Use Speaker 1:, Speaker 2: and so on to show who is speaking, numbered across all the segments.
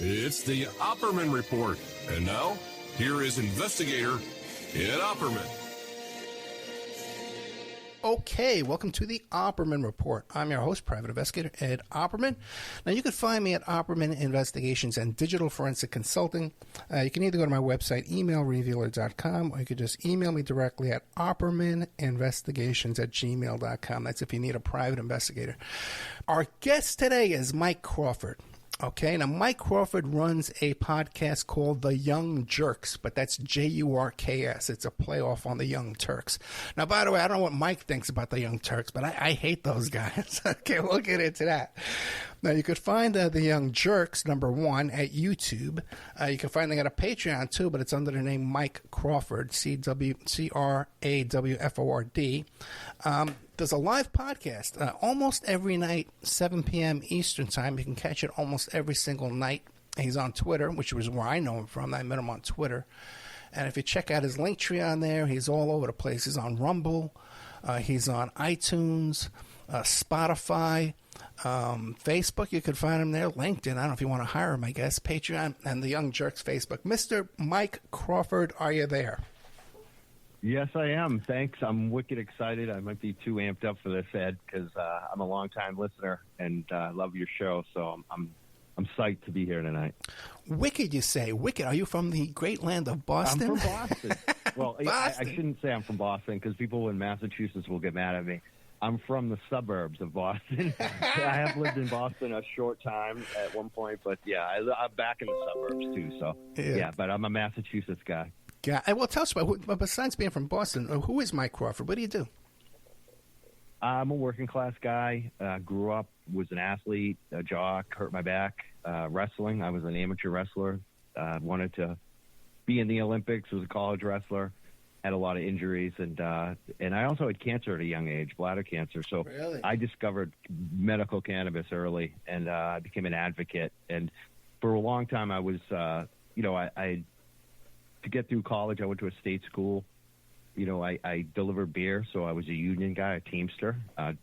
Speaker 1: It's the Opperman Report. And now, here is investigator Ed Opperman.
Speaker 2: Okay, welcome to the Opperman Report. I'm your host, Private Investigator Ed Opperman. Now, you can find me at Opperman Investigations and Digital Forensic Consulting. You can either go to my website, emailrevealer.com, or you could just email me directly at oppermaninvestigations@gmail.com. That's if you need a private investigator. Our guest today is Mike Crawford. Okay, now Mike Crawford runs a podcast called The Young Jerks, but that's Jurks. It's a playoff on the Young Turks. Now, by the way, I don't know what Mike thinks about the Young Turks, but I hate those guys. Okay, we'll get into that. Now, you could find The Young Jerks, #1, at YouTube. You can find they got a Patreon, too, but it's under the name Mike Crawford, Crawford. There's a live podcast almost every night, 7 p.m. Eastern Time. You can catch it almost every single night. He's on Twitter, which was where I know him from. I met him on Twitter. And if you check out his Linktree on there, he's all over the place. He's on Rumble. He's on iTunes, Spotify, Facebook. You could find him there. LinkedIn. I don't know if you want to hire him, I guess. Patreon and the Young Jerks Facebook. Mr. Mike Crawford, are you there?
Speaker 3: Yes, I am. Thanks. I'm wicked excited. I might be too amped up for this, Ed, because I'm a long-time listener and love your show. So I'm psyched to be here tonight.
Speaker 2: Wicked, you say? Wicked. Are you from the great land of Boston?
Speaker 3: I'm from Boston. Well,
Speaker 2: Boston.
Speaker 3: I shouldn't say I'm from Boston because people in Massachusetts will get mad at me. I'm from the suburbs of Boston. I have lived in Boston a short time at one point, but yeah, I'm back in the suburbs too. So yeah, but I'm a Massachusetts guy.
Speaker 2: Yeah, well, tell us about, besides being from Boston, who is Mike Crawford? What do you do?
Speaker 3: I'm a working class guy. Grew up, was an athlete, a jock, hurt my back, wrestling. I was an amateur wrestler. Wanted to be in the Olympics, was a college wrestler, had a lot of injuries, and I also had cancer at a young age, bladder cancer. So
Speaker 2: really?
Speaker 3: I discovered medical cannabis early, and I became an advocate. And for a long time, I was, I to get through college, I went to a state school. I delivered beer, so I was a union guy, a Teamster,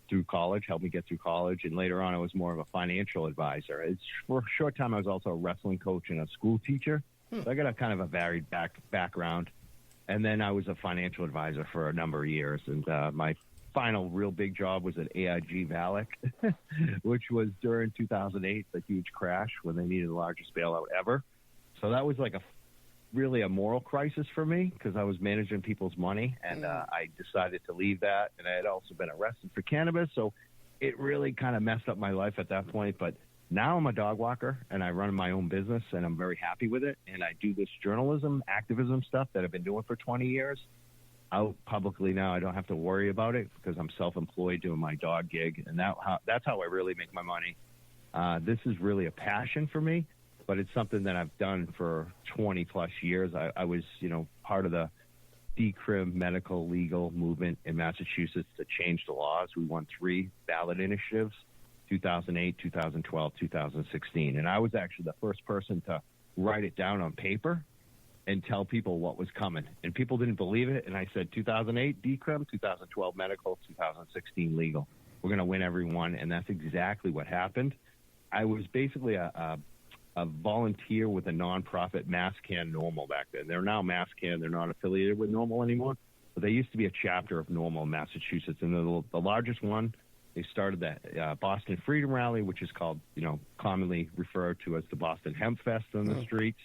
Speaker 3: through college, helped me get through college. And later on, I was more of a financial advisor. For a short time, I was also a wrestling coach and a school teacher. So I got a kind of a varied background. And then I was a financial advisor for a number of years. And my final real big job was at AIG Valak, which was during 2008, the huge crash when they needed the largest bailout ever. So that was like really a moral crisis for me because I was managing people's money, and I decided to leave that. And I had also been arrested for cannabis, so it really kind of messed up my life at that point. But now I'm a dog walker, and I run my own business, and I'm very happy with it. And I do this journalism, activism stuff that I've been doing for 20 years out publicly now. I don't have to worry about it because I'm self-employed doing my dog gig, and that's how I really make my money. This is really a passion for me. But it's something that I've done for 20-plus years. I was, part of the decrim medical legal movement in Massachusetts to change the laws. We won 3 ballot initiatives, 2008, 2012, 2016. And I was actually the first person to write it down on paper and tell people what was coming. And people didn't believe it. And I said, 2008 decrim, 2012 medical, 2016 legal. We're going to win every one. And that's exactly what happened. I was basically a volunteer with a nonprofit, MassCann Normal, back then. They're now MassCann. They're not affiliated with Normal anymore. But they used to be a chapter of Normal in Massachusetts. And the largest one, they started the Boston Freedom Rally, which is called, commonly referred to as the Boston Hemp Fest on the streets.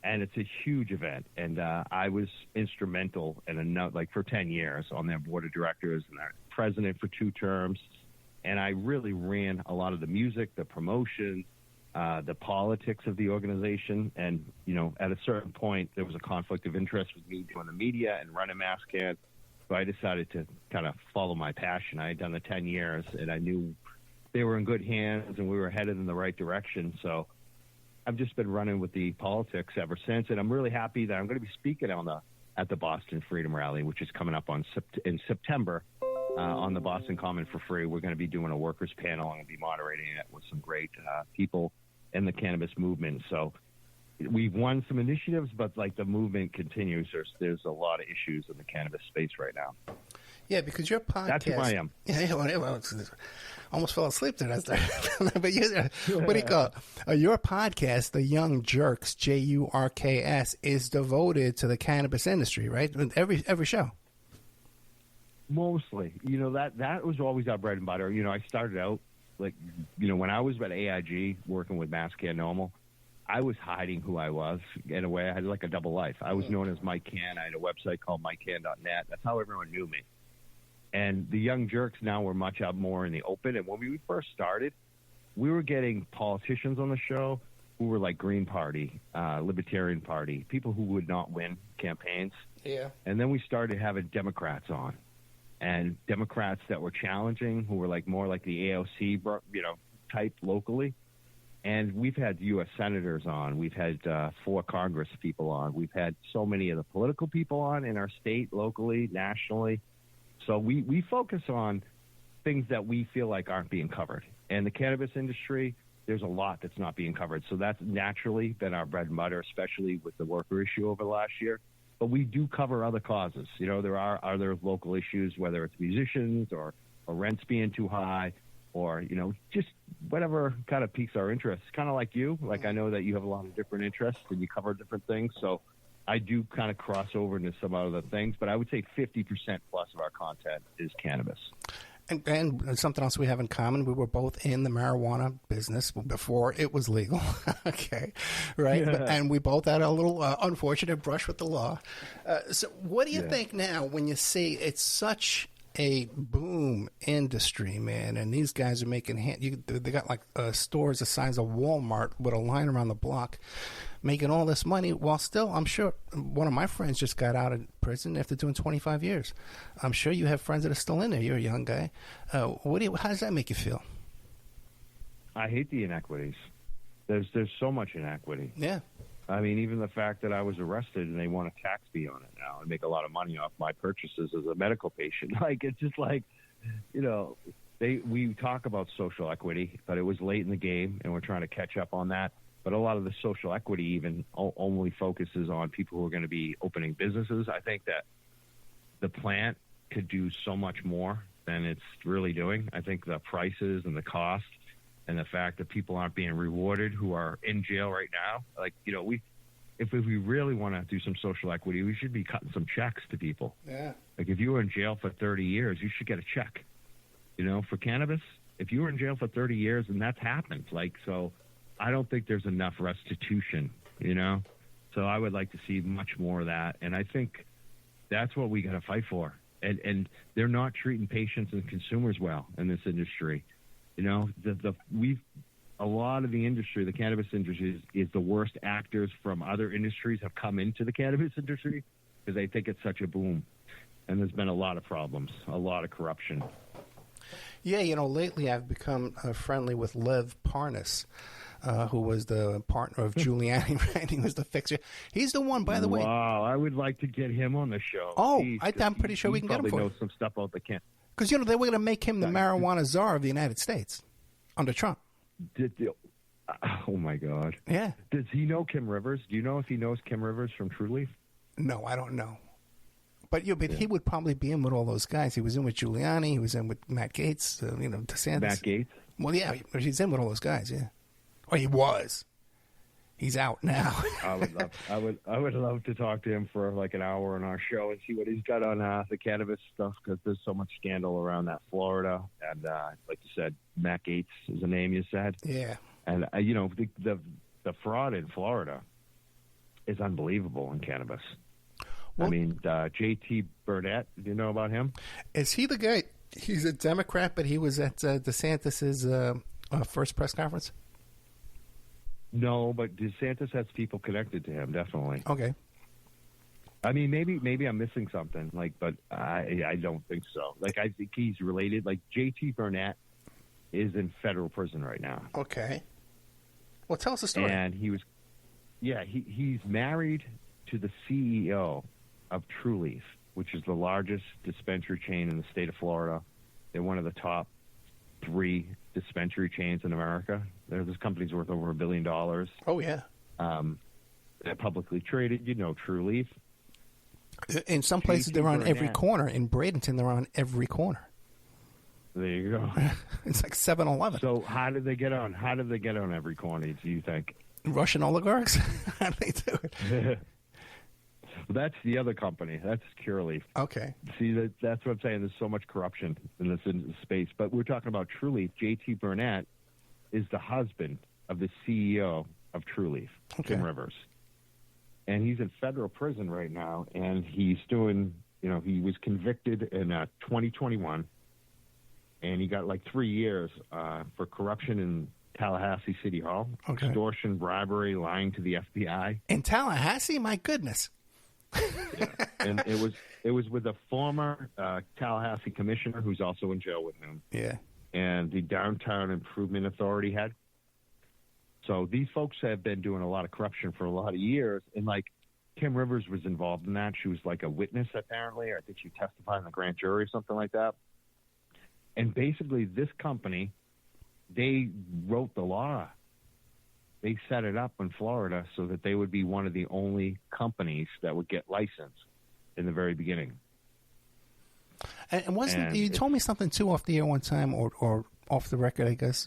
Speaker 3: And it's a huge event. And I was instrumental for 10 years on their board of directors and their president for 2 terms. And I really ran a lot of the music, the promotion, the politics of the organization. And, at a certain point, there was a conflict of interest with me doing the media and running MassCann. So I decided to kind of follow my passion. I had done the 10 years, and I knew they were in good hands, and we were headed in the right direction. So I've just been running with the politics ever since. And I'm really happy that I'm going to be speaking at the Boston Freedom Rally, which is coming up in September. On the Boston Common for free. We're going to be doing a workers panel. I'm going to be moderating it with some great people in the cannabis movement. So we've won some initiatives, but the movement continues. There's a lot of issues in the cannabis space right now.
Speaker 2: Yeah, because your podcast.
Speaker 3: That's who I am.
Speaker 2: Yeah, well, almost fell asleep there. But what do you call it? Your podcast, the Young Jerks, JURKS, is devoted to the cannabis industry, right? Every show.
Speaker 3: Mostly, that was always our bread and butter. I started out when I was at AIG working with MassCan Normal, I was hiding who I was. In a way, I had like a double life. I was known as Mike Can. I had a website called mikecrawford-theyoungjurk. That's how everyone knew me. And the Young Jerks now were much out more in the open. And when we first started, we were getting politicians on the show who were like Green Party, Libertarian Party, people who would not win campaigns.
Speaker 2: Yeah.
Speaker 3: And then we started having Democrats on, and Democrats that were challenging, who were more like the AOC, type locally. And we've had U.S. senators on. We've had 4 Congress people on. We've had so many of the political people on in our state, locally, nationally. So we focus on things that we feel like aren't being covered. And the cannabis industry, there's a lot that's not being covered. So that's naturally been our bread and butter, especially with the worker issue over the last year. But we do cover other causes. There are other local issues, whether it's musicians or rents being too high, or, just whatever kind of piques our interest. Kind of like you. I know that you have a lot of different interests and you cover different things. So I do kind of cross over into some other things. But I would say 50% plus of our content is cannabis.
Speaker 2: And something else we have in common, we were both in the marijuana business before it was legal. Okay, right?
Speaker 3: Yeah.
Speaker 2: And we both had a little unfortunate brush with the law. So what do you think now when you see it's such a boom industry, man, and these guys are making they got stores the size of Walmart with a line around the block making all this money while still, I'm sure, one of my friends just got out of prison after doing 25 years. I'm sure you have friends that are still in there. You're a young guy. How does that make you feel?
Speaker 3: I hate the inequities. There's so much inequity.
Speaker 2: Yeah.
Speaker 3: I mean, even the fact that I was arrested and they want a tax fee on it now and make a lot of money off my purchases as a medical patient. It's just we talk about social equity, but it was late in the game and we're trying to catch up on that. But a lot of the social equity even only focuses on people who are going to be opening businesses. I think that the plant could do so much more than it's really doing. I think the prices and the cost and the fact that people aren't being rewarded who are in jail right now, if we really want to do some social equity, we should be cutting some checks to people.
Speaker 2: Yeah.
Speaker 3: If you were in jail for 30 years, you should get a check. For cannabis, if you were in jail for 30 years, and that's happened, so I don't think there's enough restitution, So I would like to see much more of that, and I think that's what we got to fight for. And they're not treating patients and consumers well in this industry. A lot of the industry, the cannabis industry, is the worst actors from other industries have come into the cannabis industry because they think it's such a boom. And there's been a lot of problems, a lot of corruption.
Speaker 2: Yeah, lately I've become friendly with Lev Parnas, who was the partner of Giuliani, right? He was the fixer. He's the one, by the way.
Speaker 3: Wow, I would like to get him on the show.
Speaker 2: Oh, I'm pretty sure we can get him for
Speaker 3: probably knows some stuff about the can.
Speaker 2: Because, they were going to make him the marijuana czar of the United States under Trump.
Speaker 3: Oh, my God.
Speaker 2: Yeah.
Speaker 3: Does he know Kim Rivers? Do you know if he knows Kim Rivers from True Leaf?
Speaker 2: No, I don't know. But he would probably be in with all those guys. He was in with Giuliani. He was in with Matt Gaetz, DeSantis.
Speaker 3: Matt Gaetz?
Speaker 2: Well, yeah, he's in with all those guys, yeah. Or he was. He's out now.
Speaker 3: I would love to talk to him for an hour on our show and see what he's got on the cannabis stuff, because there's so much scandal around that Florida. And like you said, Matt Gaetz is the name you said.
Speaker 2: Yeah.
Speaker 3: And the fraud in Florida is unbelievable in cannabis. Well, I mean, J.T. Burnett, do you know about him?
Speaker 2: Is he the guy? He's a Democrat, but he was at DeSantis' first press conference?
Speaker 3: No, but DeSantis has people connected to him, definitely.
Speaker 2: Okay.
Speaker 3: I mean, maybe I'm missing something, but I don't think so. I think he's related. J.T. Burnett is in federal prison right now.
Speaker 2: Okay. Well, tell us the story.
Speaker 3: And he's married to the CEO of True Leaf, which is the largest dispensary chain in the state of Florida. They're one of the top 3 dispensary chains in America. This company's worth over $1 billion.
Speaker 2: Oh, yeah.
Speaker 3: They're publicly traded. True Leaf.
Speaker 2: In some places, they're on every corner. In Bradenton, they're on every corner.
Speaker 3: There you go.
Speaker 2: It's like 7-Eleven.
Speaker 3: So how did they get on? How did they get on every corner, do you think?
Speaker 2: Russian oligarchs? How do they do it?
Speaker 3: That's the other company. That's Curaleaf.
Speaker 2: Okay.
Speaker 3: See, that's what I'm saying. There's so much corruption in this space. But we're talking about Trulieve. J.T. Burnett is the husband of the CEO of Trulieve, Tim Rivers. And he's in federal prison right now, and he's doing, he was convicted in 2021, and he got like 3 years for corruption in Tallahassee City Hall, extortion, bribery, lying to the FBI.
Speaker 2: In Tallahassee? My goodness.
Speaker 3: Yeah. And it was with a former Tallahassee commissioner who's also in jail with him.
Speaker 2: Yeah.
Speaker 3: And the Downtown Improvement Authority head. So these folks have been doing a lot of corruption for a lot of years. And, like, Kim Rivers was involved in that. She was, like, a witness, apparently. Or I think she testified in the grand jury or something like that. And basically this company, they wrote the law. They set it up in Florida so that they would be one of the only companies that would get licensed in the very beginning.
Speaker 2: And you told me something, too, off the air one time, or off the record, I guess,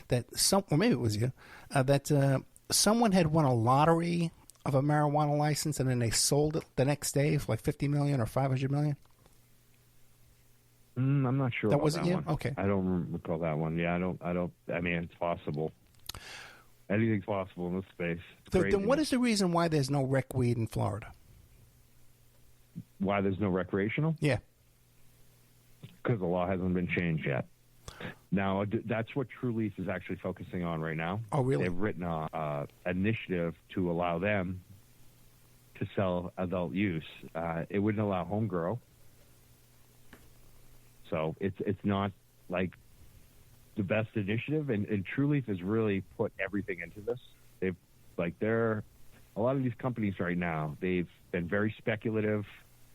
Speaker 2: that or maybe it was you, that someone had won a lottery of a marijuana license and then they sold it the next day for like $50 million or $500 million.
Speaker 3: I'm not sure.
Speaker 2: That wasn't you?
Speaker 3: One.
Speaker 2: Okay.
Speaker 3: I don't recall that one. Yeah, I mean, it's possible. Anything's possible in this space.
Speaker 2: Then what is the reason why there's no rec weed in Florida?
Speaker 3: Why there's no recreational?
Speaker 2: Yeah.
Speaker 3: Because the law hasn't been changed yet. Now, that's what Trulieve is actually focusing on right now.
Speaker 2: Oh, really?
Speaker 3: They've written an initiative to allow them to sell adult use. It wouldn't allow home grow. So it's not like the best initiative, and Trulieve has really put everything into this. A lot of these companies right now, they've been very speculative.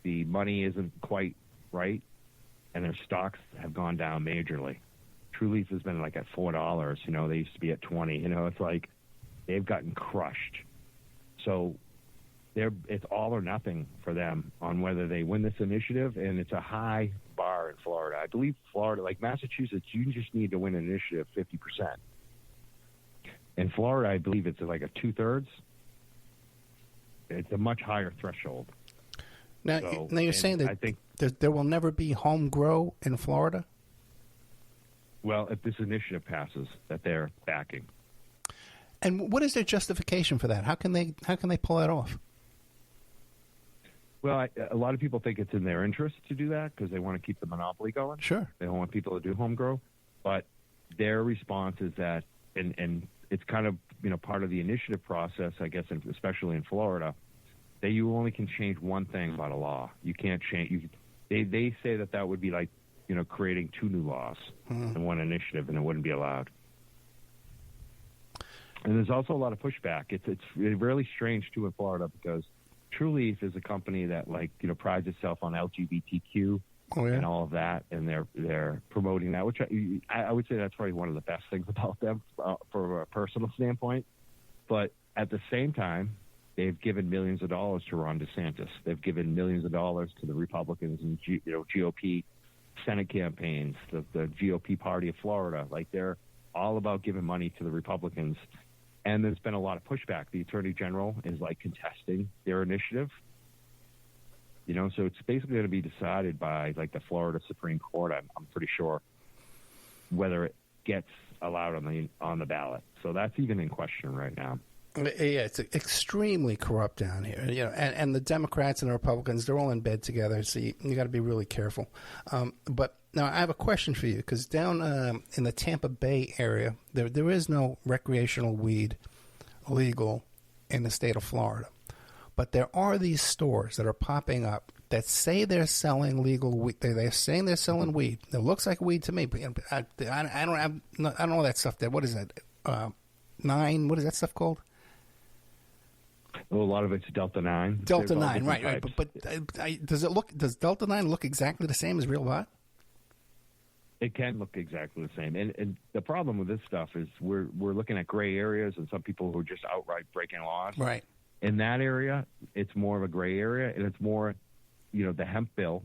Speaker 3: The money isn't quite right, and their stocks have gone down majorly. Trulieve has been like at $4. They used to be at $20. It's like they've gotten crushed. So it's all or nothing for them on whether they win this initiative, and it's a high bar in Florida. I believe Florida, like Massachusetts, you just need to win an initiative 50%. In Florida, I believe it's like a 2/3. It's a much higher threshold.
Speaker 2: Now you're saying that I think there will never be home grow in Florida?
Speaker 3: Well, if this initiative passes that they're backing.
Speaker 2: And what is their justification for that? How can they pull that off?
Speaker 3: Well, a lot of people think it's in their interest to do that because they want to keep the monopoly going.
Speaker 2: Sure.
Speaker 3: They don't want people to do home grow. But their response is that, and it's kind of part of the initiative process, I guess, especially in Florida, that you only can change one thing about a law. You can't change. They say that would be like creating 2 new laws in one initiative, and it wouldn't be allowed. And there's also a lot of pushback. It's really strange too in Florida because Trulieve is a company that prides itself on LGBTQ and all of that, and they're promoting that, which I would say that's probably one of the best things about them from a personal standpoint. But at the same time, they've given millions of dollars to Ron DeSantis. They've given millions of dollars to the Republicans and GOP Senate campaigns, the GOP party of Florida. Like, they're all about giving money to the Republicans. And there's been a lot of pushback. The Attorney General is contesting their initiative. So it's basically going to be decided by the Florida Supreme Court. I'm pretty sure whether it gets allowed on the ballot. So that's even in question right now.
Speaker 2: Yeah, it's extremely corrupt down here. And the Democrats and the Republicans, they're all in bed together. So you got to be really careful. But now I have a question for you because down in the Tampa Bay area, there is no recreational weed legal in the state of Florida. But there are these stores that are popping up that say they're selling legal weed. They're saying they're selling weed. It looks like weed to me, but I don't know that stuff there. What is that? What is that stuff called?
Speaker 3: Well, a lot of it's Delta 9.
Speaker 2: Delta 9, right. But does Delta 9 look exactly the same as real pot?
Speaker 3: It can look exactly the same. And the problem with this stuff is we're looking at gray areas and some people who are just outright breaking laws.
Speaker 2: Right.
Speaker 3: In that area, it's more of a gray area, and it's more, the hemp bill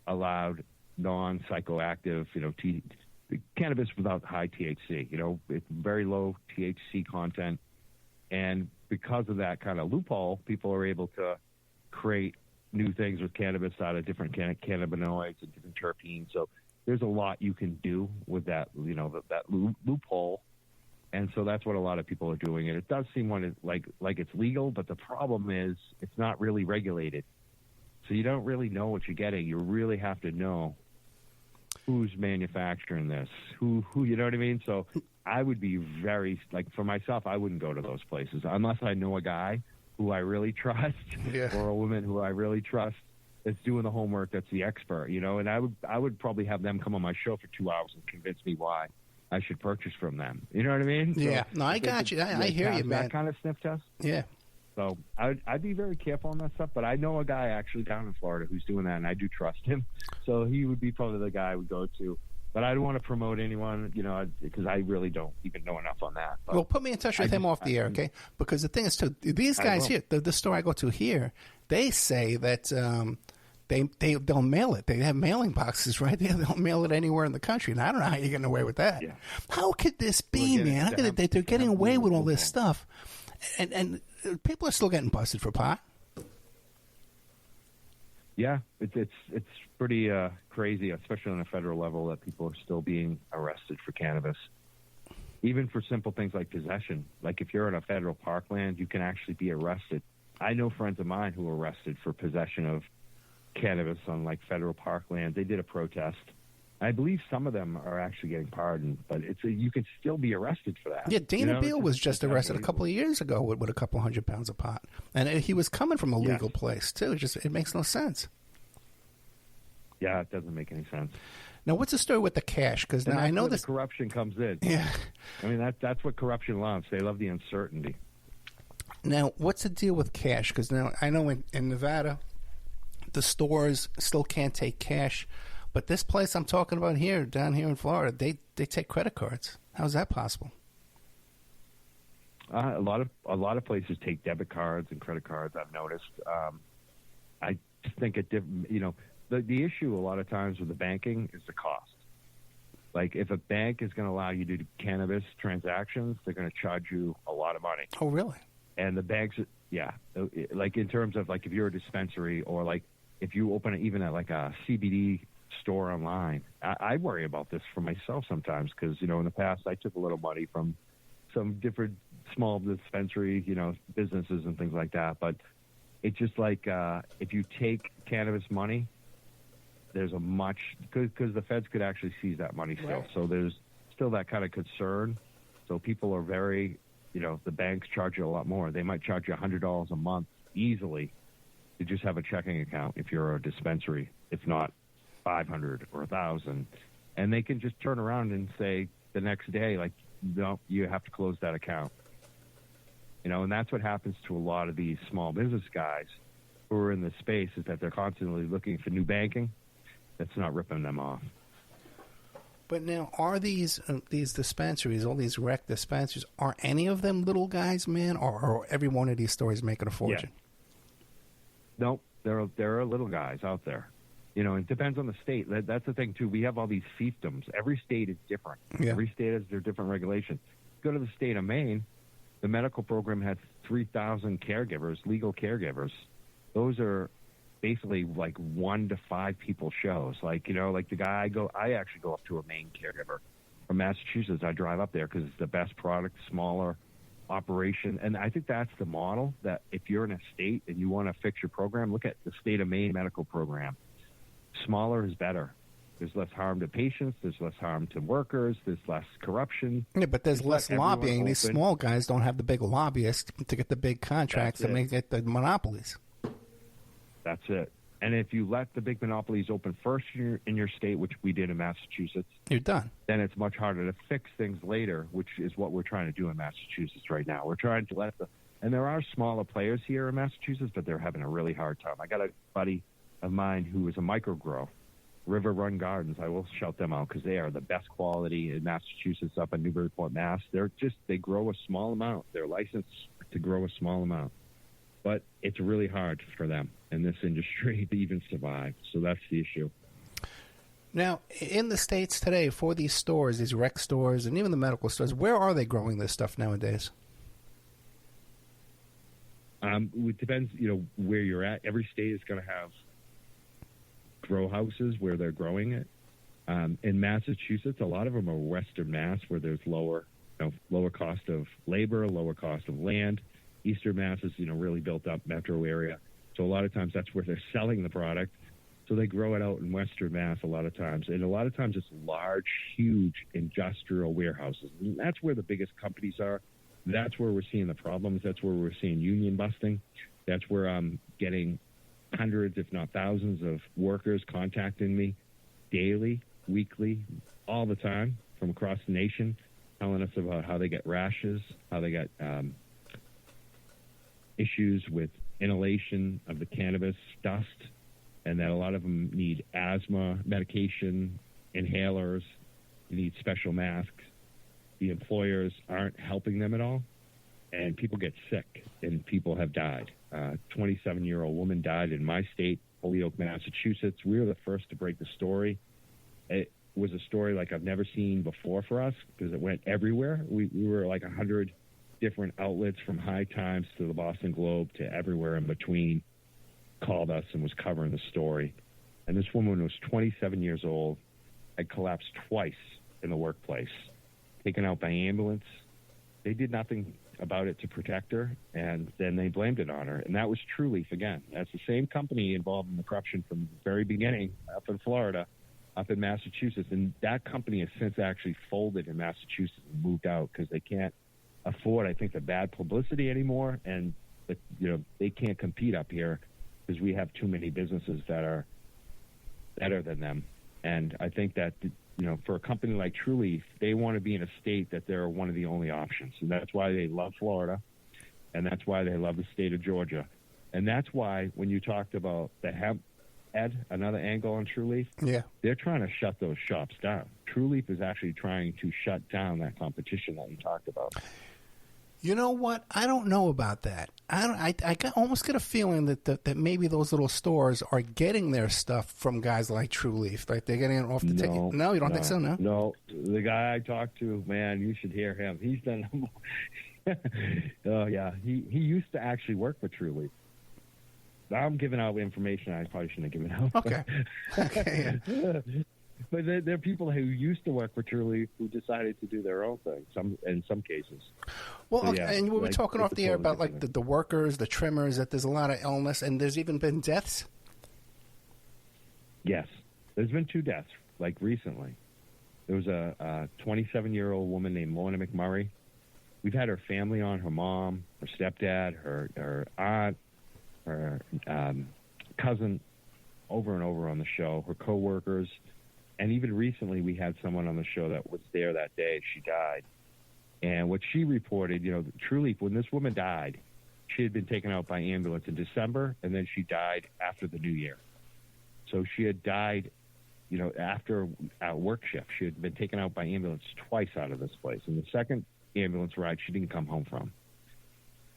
Speaker 3: allowed non-psychoactive, cannabis without high THC, it's very low THC content. And because of that kind of loophole, people are able to create new things with cannabis out of different cannabinoids and different terpenes. So there's a lot you can do with that, that loophole. And so that's what a lot of people are doing. And it does seem like it's legal, but the problem is it's not really regulated. So you don't really know what you're getting. You really have to know who's manufacturing this, who you know what I mean? So I would be very, for myself, I wouldn't go to those places unless I know a guy who I really trust or a woman who I really trust that's doing the homework, that's the expert, and I would probably have them come on my show for 2 hours and convince me why I should purchase from them. You know what I mean?
Speaker 2: Yeah.
Speaker 3: So
Speaker 2: no, I got you. I hear you, man.
Speaker 3: That kind of sniff test?
Speaker 2: Yeah.
Speaker 3: So I'd be very careful on that stuff, but I know a guy actually down in Florida who's doing that, and I do trust him. So he would be probably the guy I would go to. But I don't want to promote anyone, because I really don't even know enough on that. But
Speaker 2: well, put me in touch with him off the air, okay? Because the thing is, too, these guys here, the store I go to here, they say that they'll mail it. They have mailing boxes, right? They'll mail it anywhere in the country, and I don't know how you're getting away with that. Yeah. How could this be, man? How could they're getting away with all this stuff, and people are still getting busted for pot.
Speaker 3: Yeah, it's pretty crazy, especially on a federal level, that people are still being arrested for cannabis, even for simple things like possession. Like if you're in a federal parkland, you can actually be arrested. I know friends of mine who were arrested for possession of cannabis on federal parkland. They did a protest. I believe some of them are actually getting pardoned, but you can still be arrested for that.
Speaker 2: Yeah, Dana Beal was just arrested a couple of years ago with a couple 100 pounds of pot, and he was coming from a legal place too. It makes no sense.
Speaker 3: Yeah, it doesn't make any sense.
Speaker 2: Now, what's the story with the cash? Because now I know
Speaker 3: the corruption comes in.
Speaker 2: Yeah,
Speaker 3: I mean that's what corruption loves. They love the uncertainty.
Speaker 2: Now, what's the deal with cash? Because now I know in Nevada, the stores still can't take cash. But this place I'm talking about here, down here in Florida, they take credit cards. How's that possible?
Speaker 3: A lot of places take debit cards and credit cards. I've noticed. I think the issue a lot of times with the banking is the cost. Like if a bank is going to allow you to do cannabis transactions, they're going to charge you a lot of money.
Speaker 2: Oh, really?
Speaker 3: And the banks, like in terms of if you're a dispensary or if you open even at a CBD store online. I worry about this for myself sometimes because, in the past I took a little money from some different small dispensary, businesses and things like that. But it's just if you take cannabis money, there's because the feds could actually seize that money still. Right. So there's still that kind of concern. So people are very, the banks charge you a lot more. They might charge you $100 a month easily to just have a checking account if you're a dispensary, if not $500 or $1,000, and they can just turn around and say the next day, no, you have to close that account. And that's what happens to a lot of these small business guys who are in this space is that they're constantly looking for new banking that's not ripping them off.
Speaker 2: But now, are these dispensaries, all these rec dispensaries, are any of them little guys, man, or every one of these stores making a fortune?
Speaker 3: Yeah. Nope, there are little guys out there. It depends on the state. That's the thing, too. We have all these fiefdoms. Every state is different. Yeah. Every state has their different regulations. Go to the state of Maine, the medical program has 3,000 caregivers, legal caregivers. Those are basically 1 to 5 people shows. The guy I actually go up to a Maine caregiver from Massachusetts. I drive up there because it's the best product, smaller operation. And I think that's the model that if you're in a state and you want to fix your program, look at the state of Maine medical program. Smaller is better. There's less harm to patients. There's less harm to workers. There's less corruption.
Speaker 2: Yeah, but there's less lobbying. These small guys don't have the big lobbyists to get the big contracts to get the monopolies.
Speaker 3: That's it. And if you let the big monopolies open first in your state, which we did in Massachusetts,
Speaker 2: you're done.
Speaker 3: Then it's much harder to fix things later, which is what we're trying to do in Massachusetts right now. We're trying to and there are smaller players here in Massachusetts, but they're having a really hard time. I got a buddy of mine who is a micro-grow, River Run Gardens. I will shout them out because they are the best quality in Massachusetts up in Newburyport, Mass. They grow a small amount. They're licensed to grow a small amount. but it's really hard for them in this industry to even survive. So that's the issue.
Speaker 2: Now, in the States today, for these stores, these rec stores, and even the medical stores, where are they growing this stuff nowadays?
Speaker 3: It depends, where you're at. Every state is going to have grow houses where they're growing it. In Massachusetts, a lot of them are Western Mass, where there's lower cost of labor, lower cost of land. Eastern Mass is, really built up metro area. So a lot of times that's where they're selling the product. So they grow it out in Western Mass a lot of times. And a lot of times it's large, huge industrial warehouses. And that's where the biggest companies are. That's where we're seeing the problems. That's where we're seeing union busting. That's where I'm getting hundreds, if not thousands, of workers contacting me daily, weekly, all the time from across the nation, telling us about how they get rashes, how they get issues with inhalation of the cannabis dust, and that a lot of them need asthma medication, inhalers, need special masks. The employers aren't helping them at all, and people get sick, and people have died. 27-year-old woman died in my state, Holyoke, Massachusetts. We were the first to break the story. It was a story like I've never seen before for us because it went everywhere. We were like 100 different outlets from High Times to the Boston Globe to everywhere in between called us and was covering the story. And this woman was 27 years old, had collapsed twice in the workplace, taken out by ambulance. They did nothing about it to protect her, and then they blamed it on her. And that was Trulieve again. That's the same company involved in the corruption from the very beginning up in Florida, up in Massachusetts. And that company has since actually folded in Massachusetts and moved out because they can't afford, I think, the bad publicity anymore. And, they can't compete up here because we have too many businesses that are better than them. And I think that, for a company like Trulieve, they want to be in a state that they're one of the only options. And that's why they love Florida, and that's why they love the state of Georgia. And that's why when you talked about the hemp, Ed, another angle on Trulieve, they're trying to shut those shops down. Trulieve is actually trying to shut down that competition that you talked about.
Speaker 2: You know what? I don't know about that. I almost get a feeling that maybe those little stores are getting their stuff from guys like Trulieve. Like they're getting it off the ticket. No, you don't think so? No.
Speaker 3: No, the guy I talked to, man, you should hear him. He's done. Oh yeah, he used to actually work for Trulieve. I'm giving out information I probably shouldn't have given out.
Speaker 2: Okay. Yeah.
Speaker 3: But there are people who used to work for Trulieve who decided to do their own thing. In some cases.
Speaker 2: Well, so, yeah, and we were talking off the air about like the workers, the trimmers. That there's a lot of illness, and there's even been deaths.
Speaker 3: Yes, there's been 2 deaths. Like recently, there was a 27-year-old woman named Lorna McMurray. We've had her family on, her mom, her stepdad, her aunt, her cousin, over and over on the show. Her coworkers. And even recently, we had someone on the show that was there that day. She died. And what she reported, Trulieve, when this woman died, she had been taken out by ambulance in December, and then she died after the New Year. So she had died, after a work shift. She had been taken out by ambulance twice out of this place. And the second ambulance ride, she didn't come home from.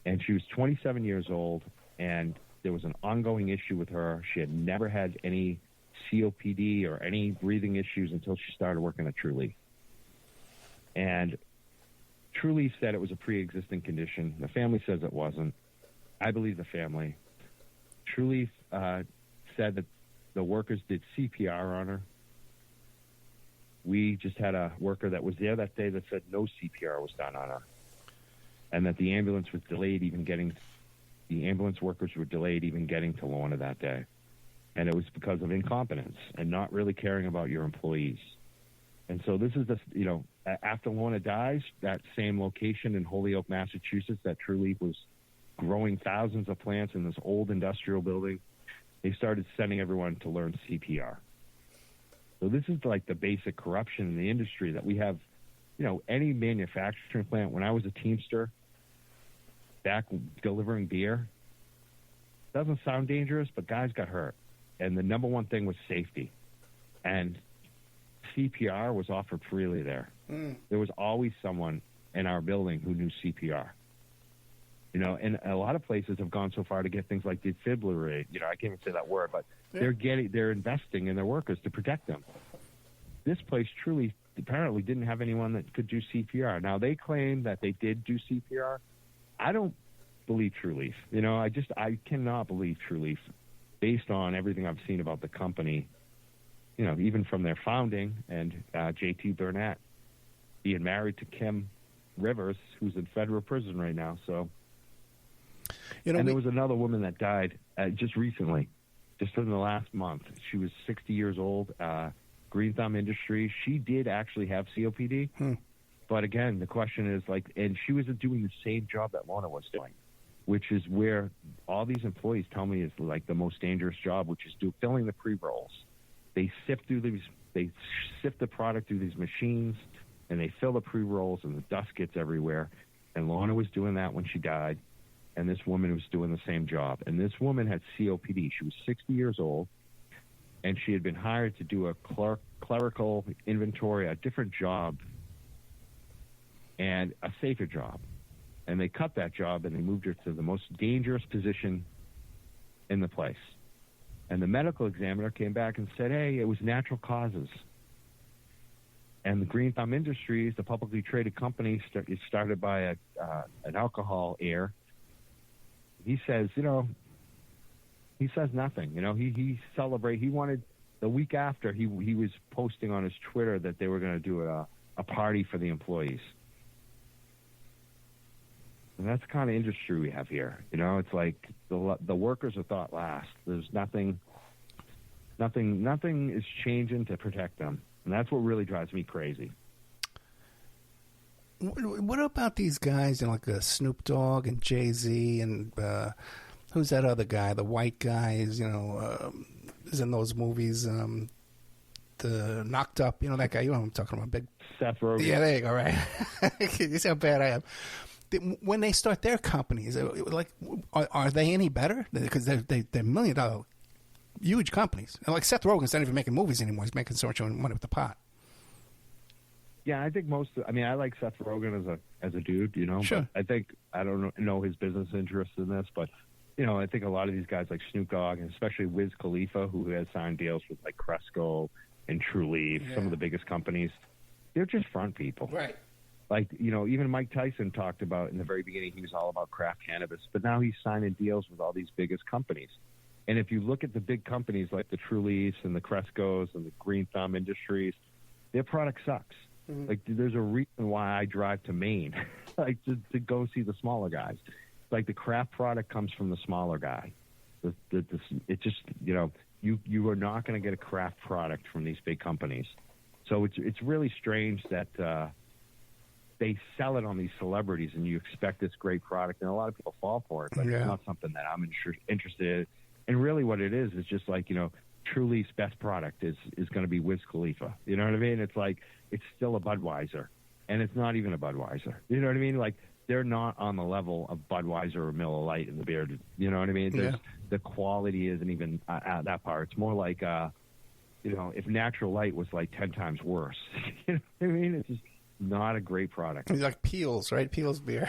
Speaker 3: And she was 27 years old, and there was an ongoing issue with her. She had never had any COPD or any breathing issues until she started working at Trulieve. And Trulieve said it was a pre-existing condition. The family says it wasn't. I believe the family. Trulieve said that the workers did CPR on her. We just had a worker that was there that day that said no CPR was done on her, and that the ambulance was delayed the ambulance workers were delayed even getting to Lorna that day. And it was because of incompetence and not really caring about your employees. And so this is after Lorna dies, that same location in Holyoke, Massachusetts, that Trulieve was growing thousands of plants in this old industrial building, they started sending everyone to learn CPR. So this is like the basic corruption in the industry that we have, any manufacturing plant. When I was a Teamster back delivering beer, doesn't sound dangerous, but guys got hurt. And the number one thing was safety. And CPR was offered freely there. There was always someone in our building who knew CPR. And a lot of places have gone so far to get things like defibrillate. I can't even say that word, but they're investing in their workers to protect them. This place truly apparently didn't have anyone that could do CPR. Now, they claim that they did do CPR. I don't believe True Leaf. I cannot believe True Leaf based on everything I've seen about the company, even from their founding and JT Burnett being married to Kim Rivers, who's in federal prison right now. So, and there was another woman that died just recently, just in the last month. She was 60 years old, Green Thumb Industries. She did actually have COPD. But again, the question is and she was doing the same job that Lorna was doing, which is where all these employees tell me is the most dangerous job, which is filling the pre-rolls. They sift the product through these machines, and they fill the pre-rolls, and the dust gets everywhere. And Lorna was doing that when she died, and this woman was doing the same job. And this woman had COPD. She was 60 years old, and she had been hired to do a clerical inventory, a different job, and a safer job. And they cut that job, and they moved her to the most dangerous position in the place. And the medical examiner came back and said, hey, it was natural causes. And the Green Thumb Industries, the publicly traded company, is started by an alcohol heir. He says, he says nothing. He celebrated. He wanted, the week after, he was posting on his Twitter that they were going to do a party for the employees. And that's the kind of industry we have here. It's like the workers are thought last. There's nothing is changing to protect them. And that's what really drives me crazy.
Speaker 2: What about these guys, like Snoop Dogg and Jay-Z and who's that other guy, the white guy is in those movies, the Knocked Up, that guy, what I'm talking about, big
Speaker 3: Seth Rogen.
Speaker 2: Yeah, there you go, right? You see how bad I am. When they start their companies, are they any better? Because they're $1 million huge companies. And Seth Rogen's not even making movies anymore. He's making so much money with the pot.
Speaker 3: Yeah, I think I like Seth Rogen as a dude,
Speaker 2: Sure.
Speaker 3: But I don't know his business interest in this, but, I think a lot of these guys like Snoop Dogg, and especially Wiz Khalifa, who has signed deals with Cresco and True Leaf, some of the biggest companies, they're just front people.
Speaker 2: Right.
Speaker 3: Even Mike Tyson talked about in the very beginning, he was all about craft cannabis, but now he's signing deals with all these biggest companies. And if you look at the big companies like the True Leafs and the Crescos and the Green Thumb Industries, their product sucks. Mm-hmm. There's a reason why I drive to Maine, to go see the smaller guys. The craft product comes from the smaller guy. It just, you are not going to get a craft product from these big companies. So it's really strange that they sell it on these celebrities, and you expect this great product, and a lot of people fall for it, but it's not something that I'm interested in. And really what it is just True Leaf's best product is going to be Wiz Khalifa. You know what I mean? It's it's still a Budweiser, and it's not even a Budweiser. You know what I mean? They're not on the level of Budweiser or Miller Lite in the beer. You know what I mean? The quality isn't even at that part. It's more if Natural Light was 10 times worse. You know what I mean? It's just not a great product.
Speaker 2: It's like Peel's, right? Peel's beer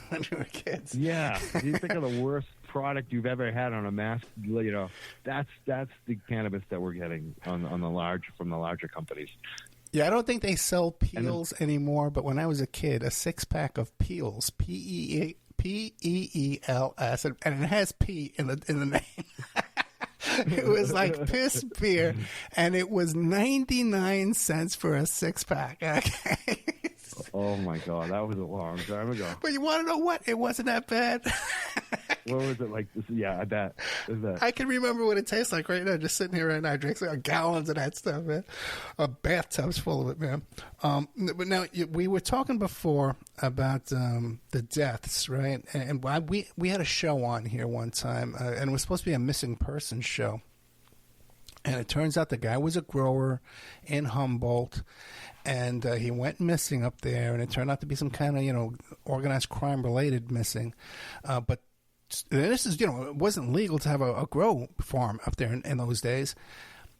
Speaker 2: when we were kids.
Speaker 3: Yeah. You think of the worst product you've ever had on a mass, that's the cannabis that we're getting from the larger companies.
Speaker 2: Yeah, I don't think they sell Peel's anymore, but when I was a kid, a 6-pack of Peel's, Peels, and it has P in the name. It was like piss beer, and it was 99 cents for a 6-pack. Okay.
Speaker 3: Oh my God, that was a long time ago.
Speaker 2: But you want to know what? It wasn't that bad.
Speaker 3: What was it like? Yeah, I bet.
Speaker 2: I can remember what it tastes like right now. Just sitting here right now, I drink gallons of that stuff, man. Bathtubs full of it, man. But now we were talking before about the deaths, right? And we had a show on here one time, and it was supposed to be a missing person show. And it turns out the guy was a grower in Humboldt, and he went missing up there, and it turned out to be some kind of, organized crime-related missing. But this is, it wasn't legal to have a grow farm up there in those days.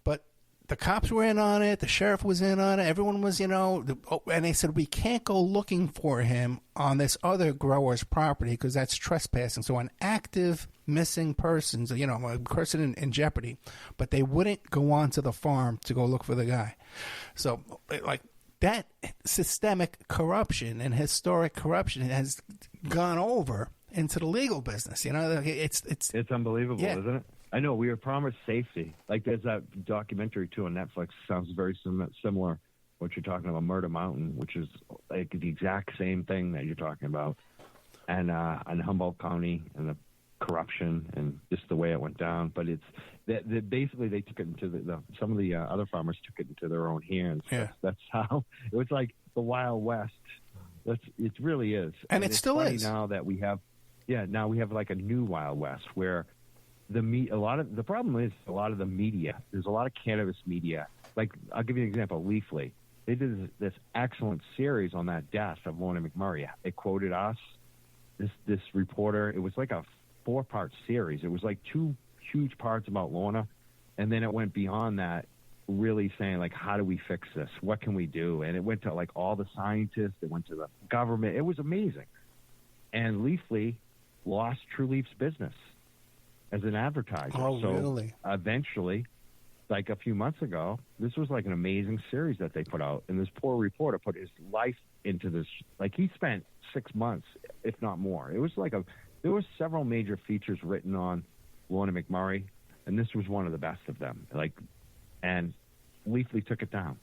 Speaker 2: But the cops were in on it. The sheriff was in on it. Everyone was, and they said, we can't go looking for him on this other grower's property because that's trespassing. So an active missing person, so, a person in jeopardy, but they wouldn't go onto the farm to go look for the guy. So, like, that systemic corruption and historic corruption has gone over into the legal business. It's
Speaker 3: unbelievable,
Speaker 2: yeah.
Speaker 3: Isn't it? I know we were promised safety. Like there's that documentary too on Netflix. Sounds very similar. What you're talking about, Murder Mountain, which is like the exact same thing that you're talking about, and Humboldt County and the corruption and just the way it went down. But it's basically they took it into some of the other farmers took it into their own hands.
Speaker 2: Yeah.
Speaker 3: That's how it was like the Wild West. It really is,
Speaker 2: and it still
Speaker 3: funny
Speaker 2: is
Speaker 3: now that we have. Yeah, now we have like a new Wild West where the problem is a lot of the media. There's a lot of cannabis media. Like I'll give you an example. Leafly, they did this excellent series on that death of Lorna McMurray. They quoted us, this reporter. It was like a 4-part series. It was like 2 huge parts about Lorna, and then it went beyond that, really saying like, how do we fix this? What can we do? And it went to like all the scientists. It went to the government. It was amazing. And Leafly lost True Leaf's business as an advertiser.
Speaker 2: Oh,
Speaker 3: so
Speaker 2: really?
Speaker 3: Eventually, like a few months ago, this was like an amazing series that they put out. And this poor reporter put his life into this. Like he spent 6 months, if not more. It was like there were several major features written on Lorna McMurray, and this was one of the best of them. And Leafly took it down.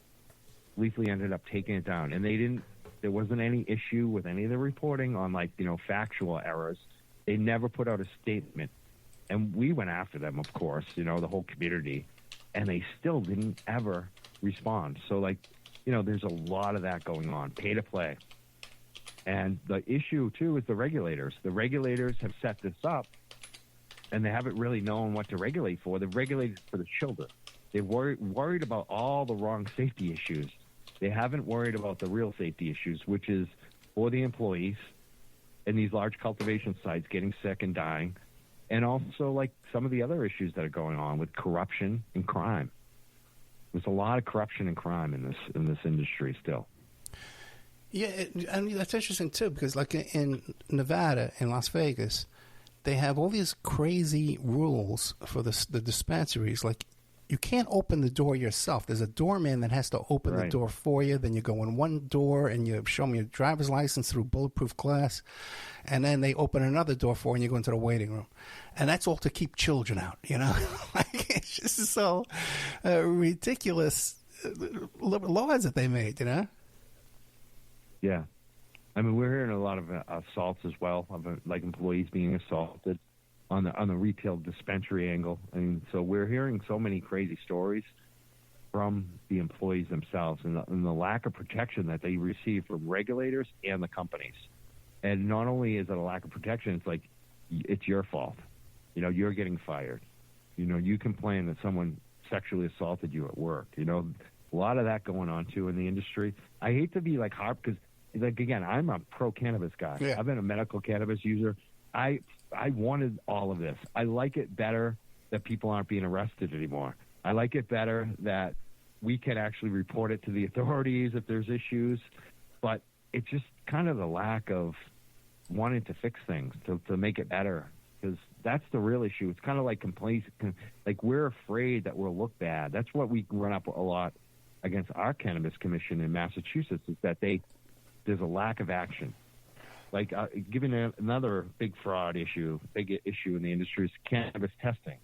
Speaker 3: Leafly ended up taking it down, and there wasn't any issue with any of the reporting on factual errors. They never put out a statement. And we went after them, of course, the whole community, and they still didn't ever respond. So, there's a lot of that going on, pay to play. And the issue, too, is the regulators. The regulators have set this up, and they haven't really known what to regulate for. They've regulated for the children. They've worried about all the wrong safety issues. They haven't worried about the real safety issues, which is for the employees in these large cultivation sites getting sick and dying, and also like some of the other issues that are going on with corruption and crime. There's a lot of corruption and crime in this industry still.
Speaker 2: Yeah, and that's interesting too, because like in Nevada, in Las Vegas, they have all these crazy rules for the dispensaries. Like, you can't open the door yourself. There's a doorman that has to open the door for you. Then you go in one door and you show them your driver's license through bulletproof glass. And then they open another door for you and you go into the waiting room. And that's all to keep children out, Like, it's just so ridiculous laws that they made,
Speaker 3: Yeah. I mean, we're hearing a lot of assaults as well, of like employees being assaulted on the retail dispensary angle. I mean, so we're hearing so many crazy stories from the employees themselves and the lack of protection that they receive from regulators and the companies. And not only is it a lack of protection, it's like, it's your fault. You're getting fired. You complain that someone sexually assaulted you at work. A lot of that going on, too, in the industry. I hate to be like hard because, again, I'm a pro-cannabis guy.
Speaker 2: Yeah.
Speaker 3: I've been a medical cannabis user. I wanted all of this. I like it better that people aren't being arrested anymore. I like it better that we can actually report it to the authorities if there's issues. But it's just kind of the lack of wanting to fix things, to make it better, because that's the real issue. It's kind of like complaints. Like, we're afraid that we'll look bad. That's what we run up a lot against our cannabis commission in Massachusetts, is that there's a lack of action. Like, giving another big issue in the industry is cannabis testing.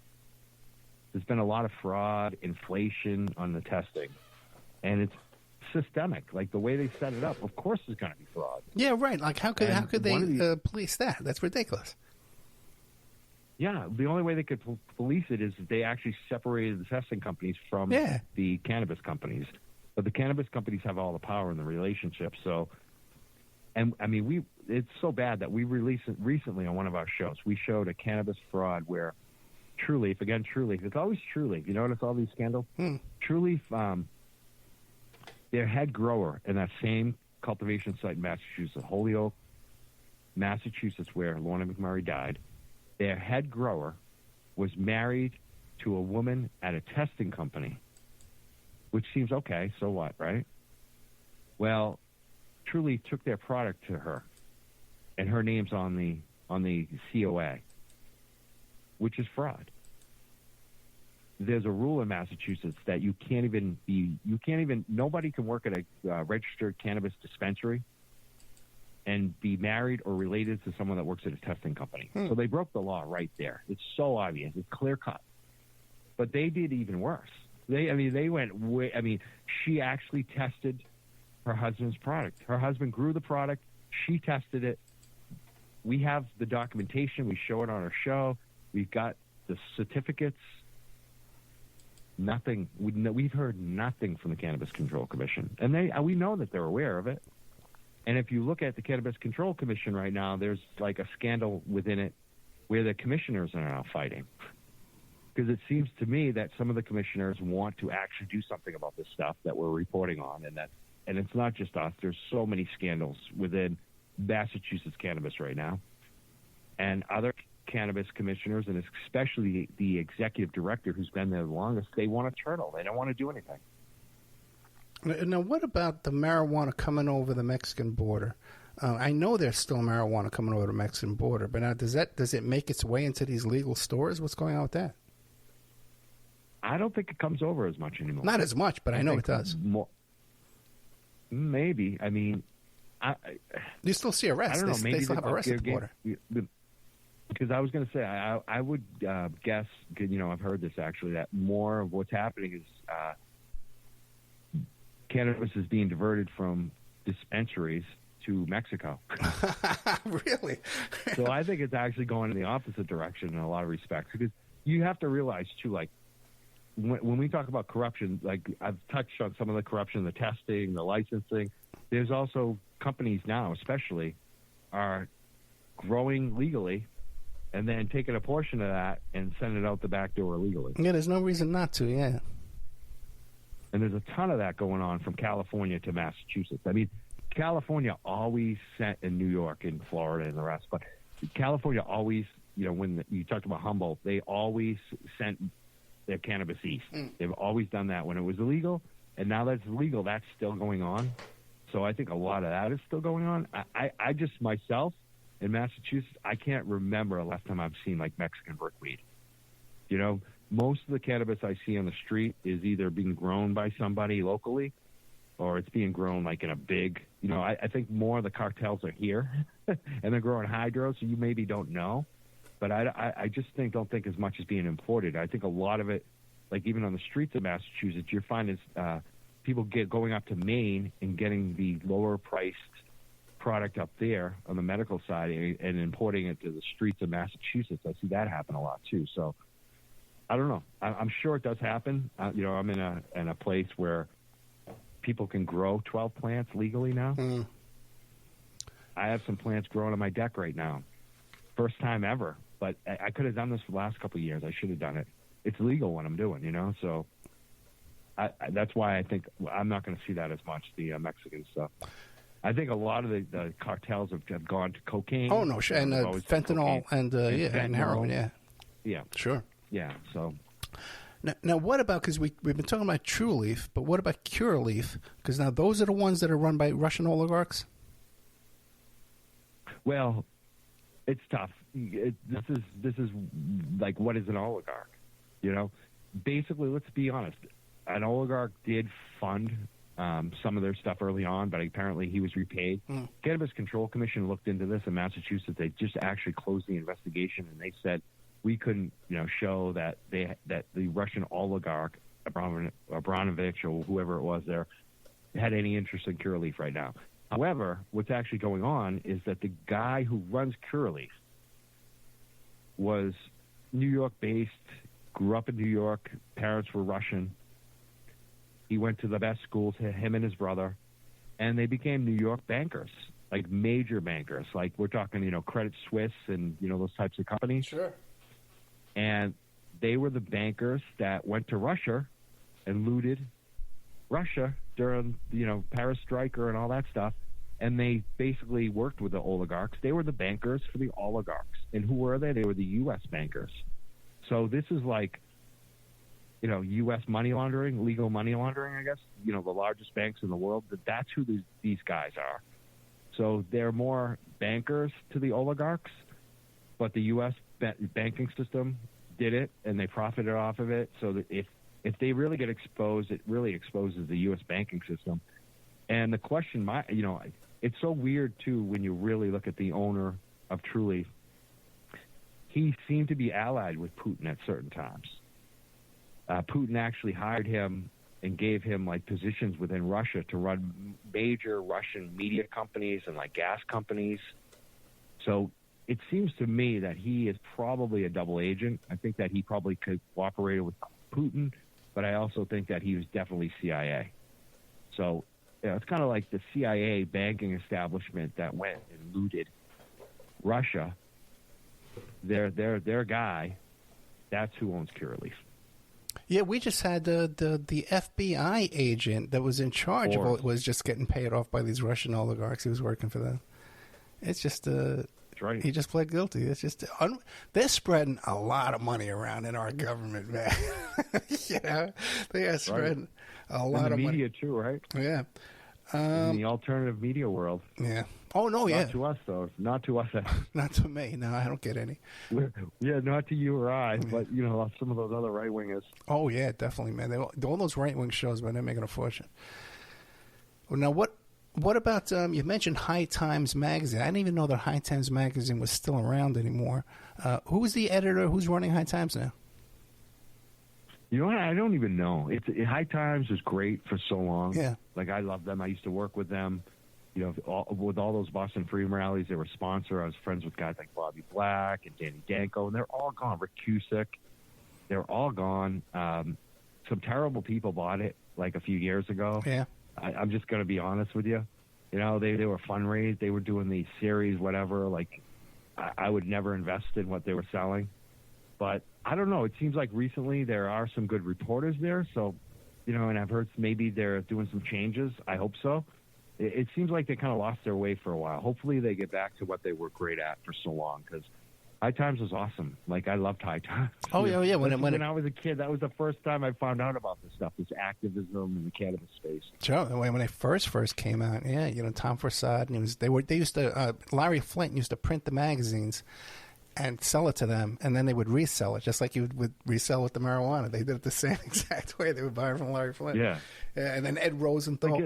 Speaker 3: There's been a lot of fraud, inflation on the testing, and it's systemic. Like, the way they set it up, of course there's going to be fraud.
Speaker 2: Yeah, right. Like, how could they police that? That's ridiculous.
Speaker 3: Yeah, the only way they could police it is if they actually separated the testing companies from the cannabis companies. But the cannabis companies have all the power in the relationship. So, and I mean, it's so bad that we released it recently on one of our shows. We showed a cannabis fraud where True Leaf, it's always True Leaf. You notice all these scandals? True Leaf, their head grower in that same cultivation site in Massachusetts, Holyoke, Massachusetts, where Lorna McMurray died, their head grower was married to a woman at a testing company which seems okay. So what, right? Well, Trulieve took their product to her, and her name's on the COA, which is fraud. There's a rule in Massachusetts that nobody can work at a registered cannabis dispensary and be married or related to someone that works at a testing company. So they broke the law right there. It's so obvious. It's clear cut. But they did even worse. They went way, she actually tested her husband's product. Her husband grew the product. She tested it. We have the documentation. We show it on our show. We've got the certificates. Nothing. We've heard nothing from the Cannabis Control Commission. And we know that they're aware of it. And if you look at the Cannabis Control Commission right now, there's like a scandal within it where the commissioners are now fighting. Because it seems to me that some of the commissioners want to actually do something about this stuff that we're reporting on. And it's not just us. There's so many scandals within Massachusetts cannabis right now. And other cannabis commissioners, and especially the executive director who's been there the longest, they want to turtle. They don't want to do anything.
Speaker 2: Now, what about the marijuana coming over the Mexican border? I know there's still marijuana coming over the Mexican border, but now does it make its way into these legal stores? What's going on with that?
Speaker 3: I don't think it comes over as much anymore.
Speaker 2: Not as much, but I know it does.
Speaker 3: More, maybe.
Speaker 2: You still see arrests.
Speaker 3: I don't know. Maybe
Speaker 2: they still have arrests at the border.
Speaker 3: Because I was going to say, I would guess, I've heard this actually, that more of what's happening is cannabis is being diverted from dispensaries to Mexico.
Speaker 2: Really?
Speaker 3: So I think it's actually going in the opposite direction in a lot of respects. Because you have to realize, too, like, when we talk about corruption, like I've touched on some of the corruption, the testing, the licensing, there's also companies now, especially, are growing legally and then taking a portion of that and sending it out the back door illegally.
Speaker 2: Yeah, there's no reason not to, yeah.
Speaker 3: And there's a ton of that going on from California to Massachusetts. California always sent, in New York and Florida and the rest, but California always, when you talked about Humboldt, they always sent their cannabis east. They've always done that when it was illegal, and now that it's legal, that's still going on. So I think a lot of that is still going on. I just, myself, in Massachusetts, I can't remember the last time I've seen, like, Mexican brickweed. Most of the cannabis I see on the street is either being grown by somebody locally or it's being grown, like, in a big, I think more of the cartels are here and they're growing hydro, so you maybe don't know. But I just don't think as much is being imported. I think a lot of it, like even on the streets of Massachusetts, you're finding people going up to Maine and getting the lower-priced product up there on the medical side and importing it to the streets of Massachusetts. I see that happen a lot, too. So I don't know. I'm sure it does happen. I'm in a place where people can grow 12 plants legally now. I have some plants growing on my deck right now. First time ever. But I could have done this for the last couple of years. I should have done it. It's legal what I'm doing, So that's why I think I'm not going to see that as much, the Mexican stuff. I think a lot of the cartels have gone to cocaine.
Speaker 2: Oh, no, and fentanyl and heroin, yeah.
Speaker 3: Yeah.
Speaker 2: Sure.
Speaker 3: Yeah, so.
Speaker 2: Now what about, because we've been talking about Trulieve, but what about Curaleaf? Because now those are the ones that are run by Russian oligarchs?
Speaker 3: Well, it's tough. This is like, what is an oligarch? Basically, let's be honest. An oligarch did fund some of their stuff early on, but apparently he was repaid. Cannabis Control Commission looked into this in Massachusetts. They just actually closed the investigation, and they said we couldn't, show that the Russian oligarch Abramovich or whoever it was there had any interest in Curaleaf right now. However, what's actually going on is that the guy who runs Curaleaf was New York-based, grew up in New York, parents were Russian. He went to the best schools, him and his brother, and they became New York bankers, like major bankers. Like we're talking, Credit Suisse and, those types of companies.
Speaker 2: Sure.
Speaker 3: And they were the bankers that went to Russia and looted Russia during, Perestroika and all that stuff. And they basically worked with the oligarchs. They were the bankers for the oligarchs. And who were they? They were the U.S. bankers. So this is like U.S. money laundering, legal money laundering, I guess, the largest banks in the world, that's who these guys are. So they're more bankers to the oligarchs, but the U.S. banking system did it, and they profited off of it. So that if they really get exposed, it really exposes the U.S. banking system. And the question, it's so weird, too, when you really look at the owner of Trulieve. He seemed to be allied with Putin at certain times. Putin actually hired him and gave him positions within Russia to run major Russian media companies and gas companies. So it seems to me that he is probably a double agent. I think that he probably cooperated with Putin, but I also think that he was definitely CIA. So it's kind of like the CIA banking establishment that went and looted Russia. Their guy, that's who owns Curaleaf.
Speaker 2: Yeah, we just had the FBI agent that was in charge of it was just getting paid off by these Russian oligarchs. He was working for them. It's just
Speaker 3: that's right.
Speaker 2: He just pled guilty. It's just they're spreading a lot of money around in our government, man. They are spreading a lot of money.
Speaker 3: In the media too, right?
Speaker 2: Yeah.
Speaker 3: In the alternative media world.
Speaker 2: Yeah. Oh, no,
Speaker 3: Not to us, though. Not to us.
Speaker 2: Not to me. No, I don't get any.
Speaker 3: Not to you or I, but, some of those other right-wingers.
Speaker 2: Oh, yeah, definitely, man. All those right-wing shows, man, they're making a fortune. Well, now, what about, you mentioned High Times Magazine. I didn't even know that High Times Magazine was still around anymore. Who's the editor? Who's running High Times now?
Speaker 3: You know what? I don't even know. High Times was great for so long.
Speaker 2: Yeah.
Speaker 3: I love them. I used to work with them. With all those Boston Freedom rallies, they were a sponsor. I was friends with guys like Bobby Black and Danny Danko, and they're all gone. Rick Cusick, they're all gone. Some terrible people bought it a few years ago.
Speaker 2: Yeah.
Speaker 3: I'm just going to be honest with you. They were fundraised. They were doing these series, whatever. I would never invest in what they were selling. But I don't know. It seems like recently there are some good reporters there. So, and I've heard maybe they're doing some changes. I hope so. It seems like they kind of lost their way for a while. Hopefully they get back to what they were great at for so long, because High Times was awesome. I loved High Times.
Speaker 2: Oh, yeah. When
Speaker 3: I was a kid, that was the first time I found out about this stuff, this activism in the cannabis space.
Speaker 2: Sure. When they first came out, yeah, Tom Forsyth, and they used to, Larry Flint used to print the magazines and sell it to them, and then they would resell it, just like you would resell with the marijuana. They did it the same exact way. They would buy it from Larry Flint.
Speaker 3: Yeah.
Speaker 2: And then Ed Rosenthal.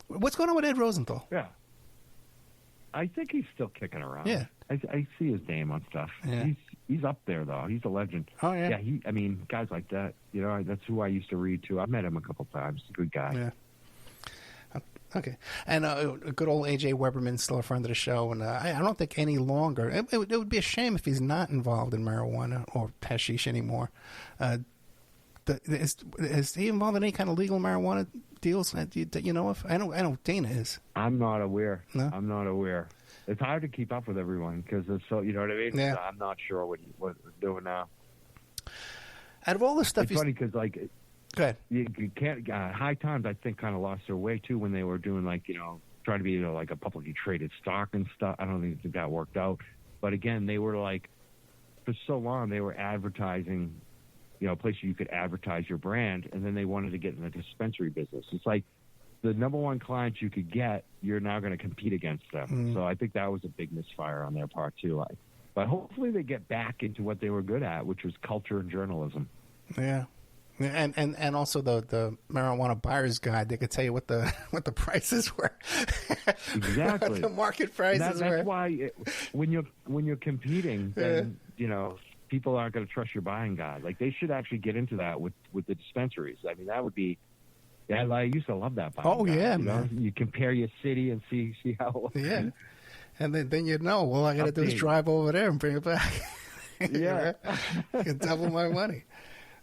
Speaker 2: What's going on with Ed Rosenthal?
Speaker 3: Yeah. I think he's still kicking around.
Speaker 2: Yeah.
Speaker 3: I see his name on stuff.
Speaker 2: Yeah.
Speaker 3: He's up there, though. He's a legend.
Speaker 2: Oh, yeah.
Speaker 3: Yeah, guys like that, that's who I used to read to. I met him a couple times. He's a good guy.
Speaker 2: Yeah. Okay. And good old A.J. Weberman's still a friend of the show, and I don't think any longer. It would be a shame if he's not involved in marijuana or hashish anymore. Is he involved in any kind of legal marijuana deals that you know of? I know Dana is.
Speaker 3: I'm not aware.
Speaker 2: No?
Speaker 3: I'm not aware. It's hard to keep up with everyone because it's so, you know what I mean?
Speaker 2: Yeah.
Speaker 3: I'm not sure what he's doing now.
Speaker 2: Out of all the stuff
Speaker 3: it's funny because,
Speaker 2: go ahead.
Speaker 3: You can't. High Times, I think, kind of lost their way too when they were doing trying to be a publicly traded stock and stuff. I don't think that worked out. But again, they were for so long they were advertising, a place where you could advertise your brand, and then they wanted to get in the dispensary business. It's the number one client you could get, you're now going to compete against them.
Speaker 2: Mm.
Speaker 3: So I think that was a big misfire on their part too. But hopefully they get back into what they were good at, which was culture and journalism.
Speaker 2: Yeah. And also the marijuana buyer's guide, they could tell you what the prices were.
Speaker 3: Exactly.
Speaker 2: What the market prices were.
Speaker 3: That's why when you're competing, then people aren't going to trust your buying guide. They should actually get into that with the dispensaries. That would be. Yeah, I used to love that buying guide.
Speaker 2: Oh yeah, man.
Speaker 3: You compare your city and see how it looks.
Speaker 2: Yeah. And then you know, all I got to do is drive over there and bring it back.
Speaker 3: Yeah.
Speaker 2: You can double my money.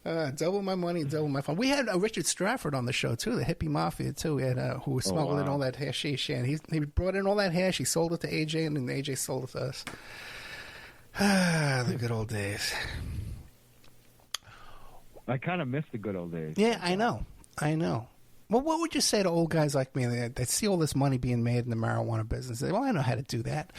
Speaker 2: Double my money, double my fun. We had Richard Strafford on the show, too, the hippie mafia, too, who was smuggling in all that hashish. And he brought in all that hash. He sold it to AJ, and then AJ sold it to us. The good old days.
Speaker 3: I kind of miss the good old days.
Speaker 2: Yeah, I know. Well, what would you say to old guys like me that see all this money being made in the marijuana business? They say, well, I know how to do that.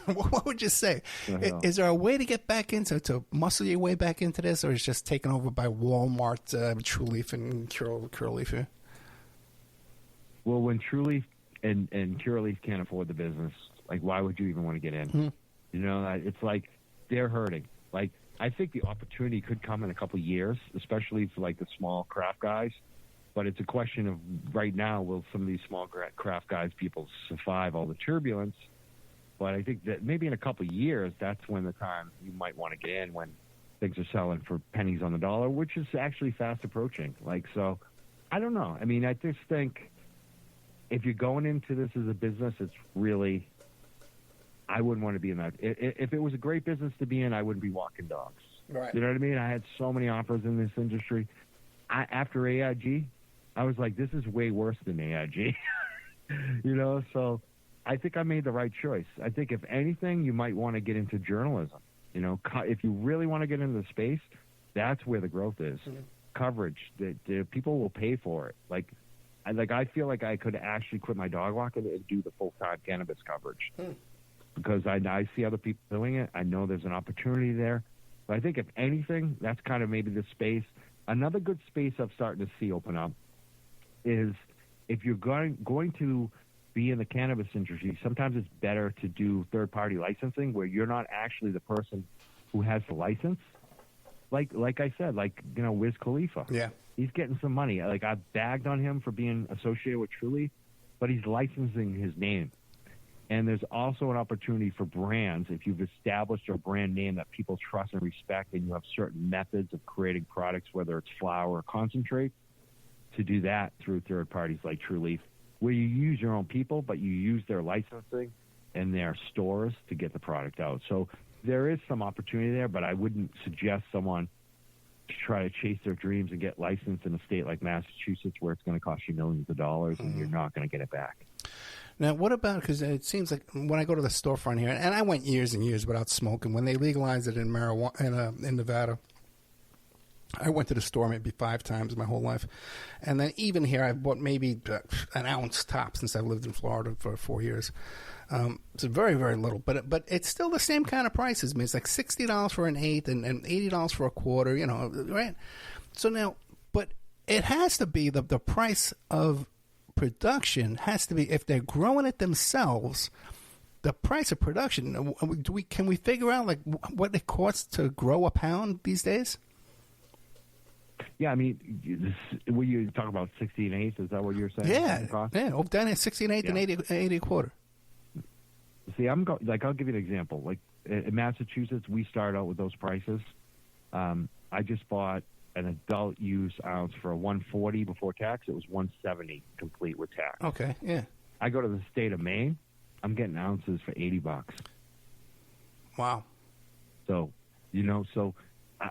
Speaker 2: What would you say? Is there a way to get back to muscle your way back into this, or is it just taken over by Walmart, True Leaf, and Curaleaf here?
Speaker 3: Well, when True Leaf and Curaleaf can't afford the business, like, why would you even want to get in?
Speaker 2: Mm-hmm.
Speaker 3: You know, it's like they're hurting. Like, I think the opportunity could come in a couple of years, especially for, like, the small craft guys. But it's a question of right now, will some of these small craft guys, people survive all the turbulence? But I think that maybe in a couple of years, that's when the time you might want to get in, when things are selling for pennies on the dollar, which is actually fast approaching. Like, so I don't know. I mean, I just think if you're going into this as a business, it's really, I wouldn't want to be in that. If it was a great business to be in, I wouldn't be walking dogs.
Speaker 2: Right.
Speaker 3: You know what I mean? I had so many offers in this industry. After AIG, I was like, this is way worse than AIG. You know, so I think I made the right choice. I think if anything, you might want to get into journalism. You know, if you really want to get into the space, that's where the growth is. Mm-hmm. Coverage, the people will pay for it. Like I feel like I could actually quit my dog walking and do the full-time cannabis coverage because I see other people doing it. I know there's an opportunity there. But I think if anything, that's kind of maybe the space. Another good space I'm starting to see open up is if you're going to be in the cannabis industry, sometimes it's better to do third-party licensing where you're not actually the person who has the license. Like I said, you know, Wiz Khalifa.
Speaker 2: Yeah.
Speaker 3: He's getting some money. Like, I bagged on him for being associated with Trulieve, but he's licensing his name. And there's also an opportunity for brands, if you've established a brand name that people trust and respect, and you have certain methods of creating products, whether it's flower or concentrate, to do that through third parties like Trulieve, where you use your own people, but you use their licensing and their stores to get the product out. So there is some opportunity there, but I wouldn't suggest someone to try to chase their dreams and get licensed in a state like Massachusetts where it's going to cost you millions of dollars and you're not going to get it back.
Speaker 2: Now, what about, because it seems like when I go to the storefront here, and I went years and years without smoking, when they legalized it in marijuana in Nevada, I went to the store maybe 5 times my whole life. And then even here, I've bought maybe an ounce top since I've lived in Florida for 4 years. It's very, very little. But it's still the same kind of prices. I mean, it's like $60 for an eighth and $80 for a quarter, you know, right? So now, but it has to be the price of production has to be, if they're growing it themselves, the price of production, can we figure out like what it costs to grow a pound these days?
Speaker 3: Yeah, I mean, were you talking about 60 and eighth? Is that what you're saying?
Speaker 2: Yeah, yeah. Down at 60 and eighth and 80 a quarter.
Speaker 3: See, I'll give you an example. Like in Massachusetts, we start out with those prices. I just bought an adult use ounce for a 140 before tax. It was 170 complete with tax.
Speaker 2: Okay, yeah.
Speaker 3: I go to the state of Maine. I'm getting ounces for $80.
Speaker 2: Wow.
Speaker 3: So, you know,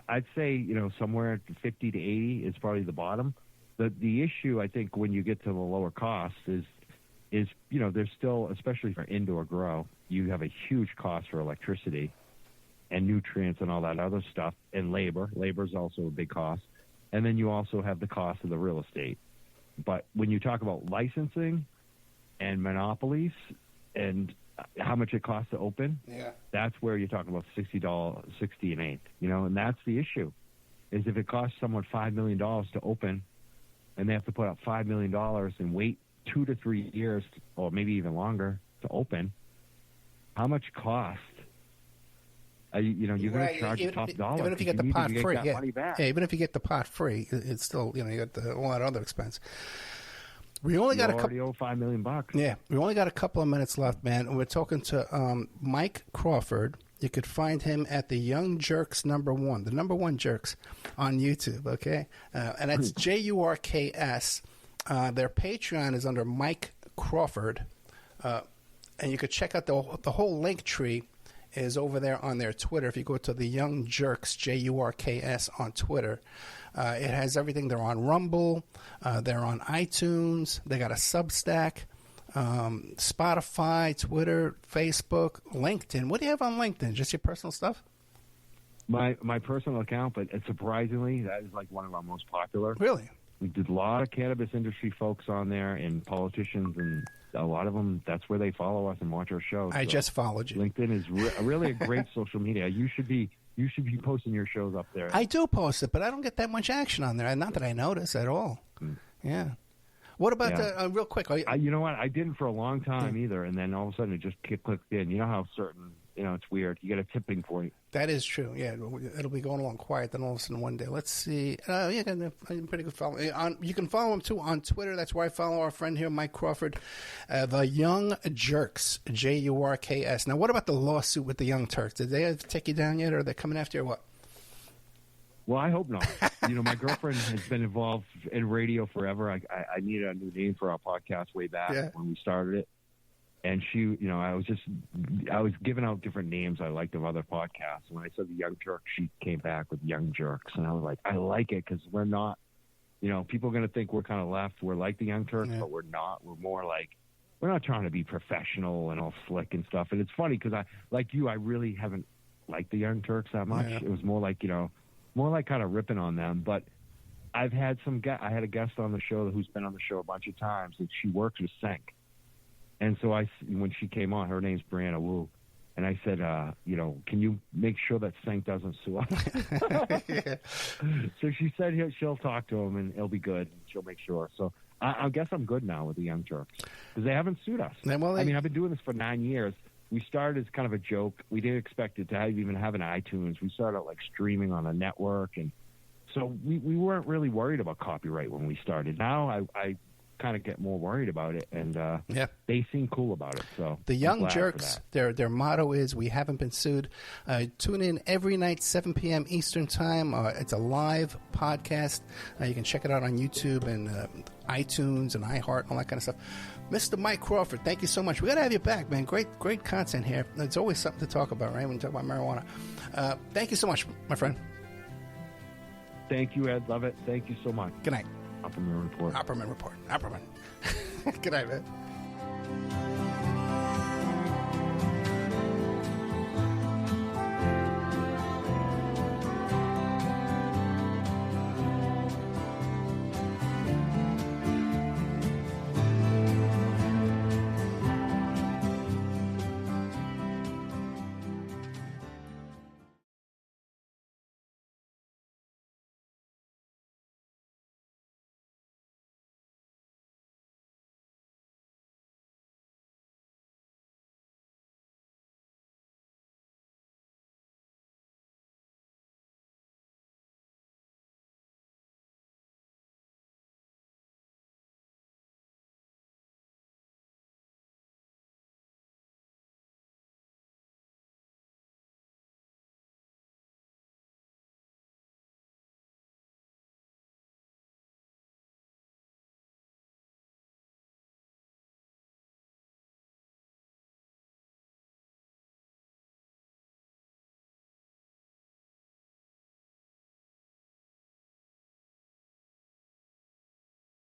Speaker 3: I'd say, you know, somewhere 50 to 80 is probably the bottom. The issue, I think, when you get to the lower cost is, you know, there's still, especially for indoor grow, you have a huge cost for electricity and nutrients and all that other stuff, and labor. Labor is also a big cost. And then you also have the cost of the real estate. But when you talk about licensing and monopolies and how much it costs to open, that's where you're talking about $60 an eighth, you know, and that's the issue, is if it costs someone $5 million to open and they have to put up $5 million and wait 2 to 3 years or maybe even longer to open, how much cost? You know, you're going to charge a top dollar.
Speaker 2: Even if you get the pot free, yeah, even if you get the pot free, it's still, you know, you got all that other expense. We only got
Speaker 3: already owe $5 million.
Speaker 2: Yeah, we only got a couple of minutes left, man. We're talking to Mike Crawford. You could find him at the Young Jerks #1, the #1 Jerks on YouTube. Okay, and that's JURKS. Their Patreon is under Mike Crawford, and you could check out the whole link tree is over there on their Twitter. If you go to the Young Jerks, JURKS on Twitter, it has everything. They're on Rumble, they're on iTunes, they got a Substack, Spotify, Twitter, Facebook, LinkedIn. What do you have on LinkedIn? Just your personal stuff?
Speaker 3: My personal account, but surprisingly, that is like one of our most popular.
Speaker 2: Really?
Speaker 3: We did a lot of cannabis industry folks on there and politicians and a lot of them, that's where they follow us and watch our shows.
Speaker 2: I just followed you.
Speaker 3: LinkedIn is really a great social media. You should be posting your shows up there.
Speaker 2: I do post it, but I don't get that much action on there. Not that I notice at all. Yeah. What about real quick?
Speaker 3: You know what? I didn't for a long time either, and then all of a sudden it just clicked in. You know how certain, it's weird. You get a tipping point.
Speaker 2: That is true. Yeah, it'll be going along quiet. Then all of a sudden one day, let's see. Yeah, pretty good follow. You can follow him too on Twitter. That's where I follow our friend here, Mike Crawford, the Young Jerks, JURKS. Now, what about the lawsuit with the Young Turks? Did they take you down yet, or are they coming after you, or what?
Speaker 3: Well, I hope not. My girlfriend has been involved in radio forever. I needed a new name for our podcast way back when we started it. And she, I was giving out different names I liked of other podcasts. When I said the Young Jerks, she came back with Young Jerks. And I was like, I like it because we're not, people are going to think we're kind of left. We're like the Young Turks, but we're not. We're more like, we're not trying to be professional and all slick and stuff. And it's funny because I really haven't liked the Young Turks that much. It was more like, kind of ripping on them. But I've had I had a guest on the show who's been on the show a bunch of times, and she works with Sync. And so when she came on, her name's Brianna Wu, and I said, can you make sure that Sync doesn't sue us? So she said she'll talk to him, and it'll be good. And she'll make sure. So I guess I'm good now with the Young Jerks because they haven't sued us. I've been doing this for 9 years. We started as kind of a joke. We didn't expect it to even have an iTunes. We started out streaming on a network, and so we weren't really worried about copyright when we started. Now I kind of get more worried about it, and they seem cool about it. So
Speaker 2: the Young Jerks, their motto is "We haven't been sued." Tune in every night, 7 p.m. Eastern time. It's a live podcast. You can check it out on YouTube and iTunes and iHeart and all that kind of stuff. Mr. Mike Crawford, thank you so much. We got to have you back, man. Great content here. It's always something to talk about, right? When you talk about marijuana. Thank you so much, my friend.
Speaker 3: Thank you, Ed. Love it. Thank you so much.
Speaker 2: Good night.
Speaker 3: Opperman Report.
Speaker 2: Opperman. Good night, man.